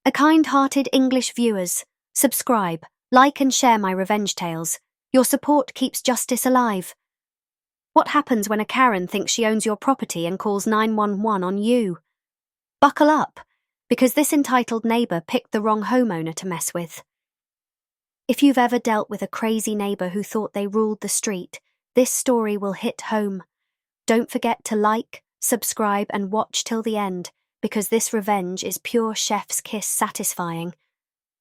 A kind-hearted English viewers, subscribe, like and share my revenge tales. Your support keeps justice alive. What happens when a Karen thinks she owns your property and calls 911 on you? Buckle up, because this entitled neighbour picked the wrong homeowner to mess with. If you've ever dealt with a crazy neighbour who thought they ruled the street, this story will hit home. Don't forget to like, subscribe and watch till the end, because this revenge is pure chef's kiss satisfying.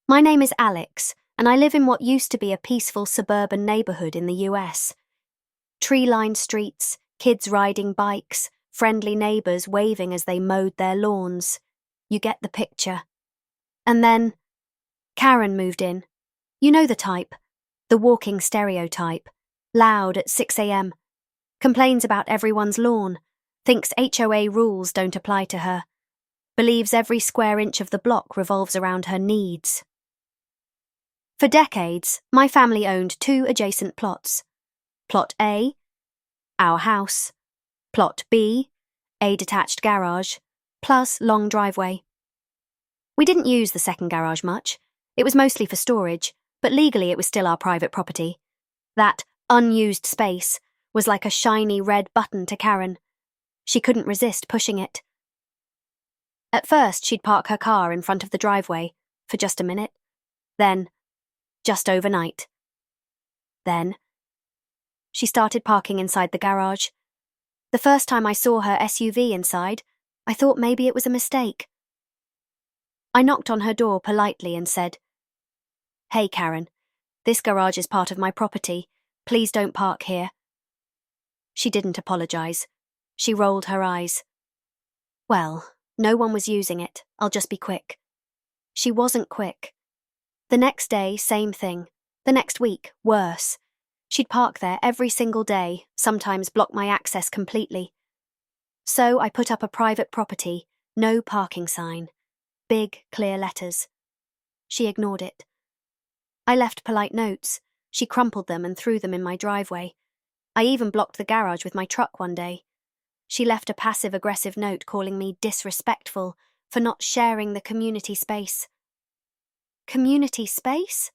My name is Alex, and I live in what used to be a peaceful suburban neighbourhood in the US. Tree-lined streets, kids riding bikes, friendly neighbours waving as they mowed their lawns. You get the picture. And then, Karen moved in. You know the type. The walking stereotype. Loud at 6 a.m. Complains about everyone's lawn. Thinks HOA rules don't apply to her. Believes every square inch of the block revolves around her needs. For decades, my family owned 2 adjacent plots. Plot A, our house. Plot B, a detached garage, plus long driveway. We didn't use the second garage much. It was mostly for storage, but legally it was still our private property. That unused space was like a shiny red button to Karen. She couldn't resist pushing it. At first, she'd park her car in front of the driveway for just a minute. Then, just overnight. Then, she started parking inside the garage. The first time I saw her SUV inside, I thought maybe it was a mistake. I knocked on her door politely and said, "Hey, Karen, this garage is part of my property. Please don't park here." She didn't apologize. She rolled her eyes. Well, no one was using it. I'll just be quick. She wasn't quick. The next day, same thing. The next week, worse. She'd park there every single day, sometimes block my access completely. So I put up a private property, no parking sign. Big, clear letters. She ignored it. I left polite notes. She crumpled them and threw them in my driveway. I even blocked the garage with my truck one day. She left a passive-aggressive note calling me disrespectful for not sharing the community space. Community space?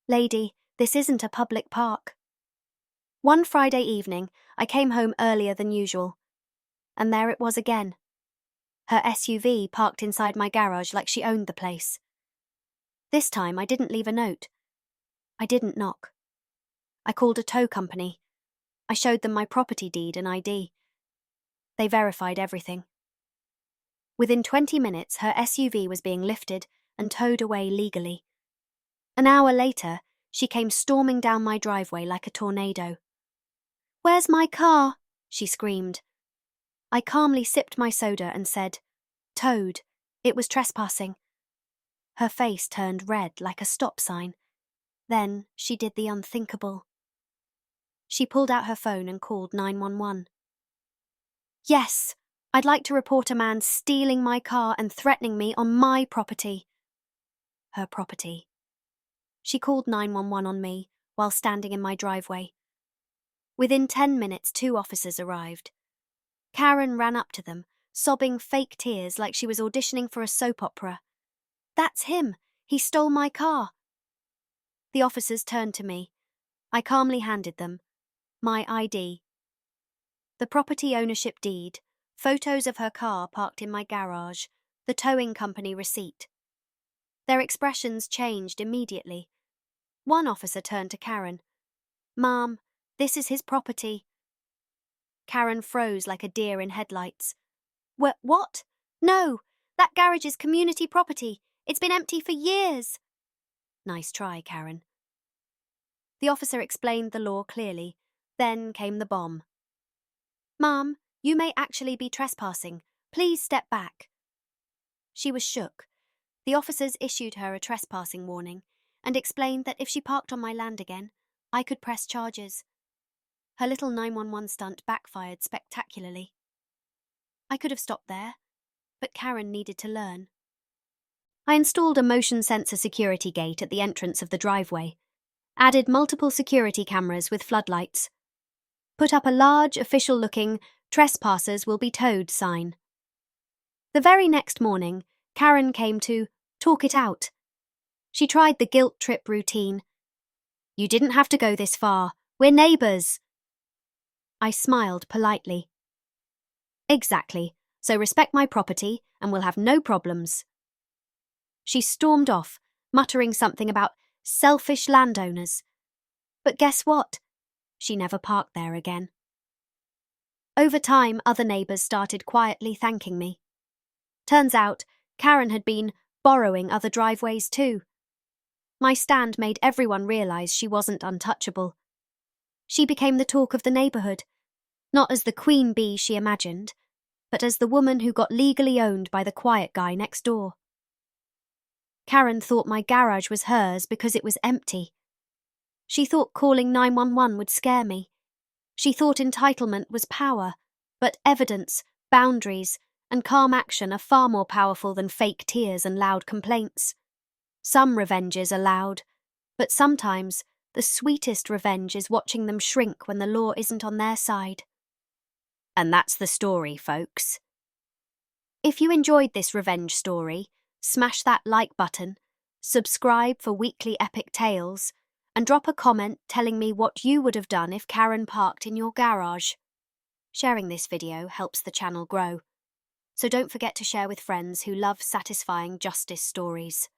Lady, this isn't a public park. One Friday evening, I came home earlier than usual. And there it was again. Her SUV parked inside my garage like she owned the place. This time I didn't leave a note. I didn't knock. I called a tow company. I showed them my property deed and ID. They verified everything. Within 20 minutes, her SUV was being lifted and towed away legally. An hour later, she came storming down my driveway like a tornado. "Where's my car?" she screamed. I calmly sipped my soda and said, "Towed. It was trespassing." Her face turned red like a stop sign. Then she did the unthinkable. She pulled out her phone and called 911. "Yes, I'd like to report a man stealing my car and threatening me on my property." Her property. She called 911 on me while standing in my driveway. Within 10 minutes, 2 officers arrived. Karen ran up to them, sobbing fake tears like she was auditioning for a soap opera. "That's him. He stole my car." The officers turned to me. I calmly handed them my ID, the property ownership deed, photos of her car parked in my garage, the towing company receipt. Their expressions changed immediately. One officer turned to Karen. "Ma'am, this is his property." Karen froze like a deer in headlights. What? No, that garage is community property. It's been empty for years." Nice try, Karen. The officer explained the law clearly. Then came the bomb. "Ma'am, you may actually be trespassing. Please step back." She was shook. The officers issued her a trespassing warning and explained that if she parked on my land again, I could press charges. Her little 911 stunt backfired spectacularly. I could have stopped there, but Karen needed to learn. I installed a motion sensor security gate at the entrance of the driveway, added multiple security cameras with floodlights, put up a large, official-looking "Trespassers will be towed" sign. The very next morning, Karen came to talk it out. She tried the guilt trip routine. "You didn't have to go this far. We're neighbours." I smiled politely. "Exactly. So respect my property and we'll have no problems." She stormed off, muttering something about selfish landowners. But guess what? She never parked there again. Over time, other neighbours started quietly thanking me. Turns out, Karen had been borrowing other driveways too. My stand made everyone realise she wasn't untouchable. She became the talk of the neighbourhood, not as the queen bee she imagined, but as the woman who got legally owned by the quiet guy next door. Karen thought my garage was hers because it was empty. She thought calling 911 would scare me. She thought entitlement was power, but evidence, boundaries, and calm action are far more powerful than fake tears and loud complaints. Some revenges are loud, but sometimes the sweetest revenge is watching them shrink when the law isn't on their side. And that's the story, folks. If you enjoyed this revenge story, smash that like button, subscribe for weekly epic tales, and drop a comment telling me what you would have done if Karen parked in your garage. Sharing this video helps the channel grow, so don't forget to share with friends who love satisfying justice stories.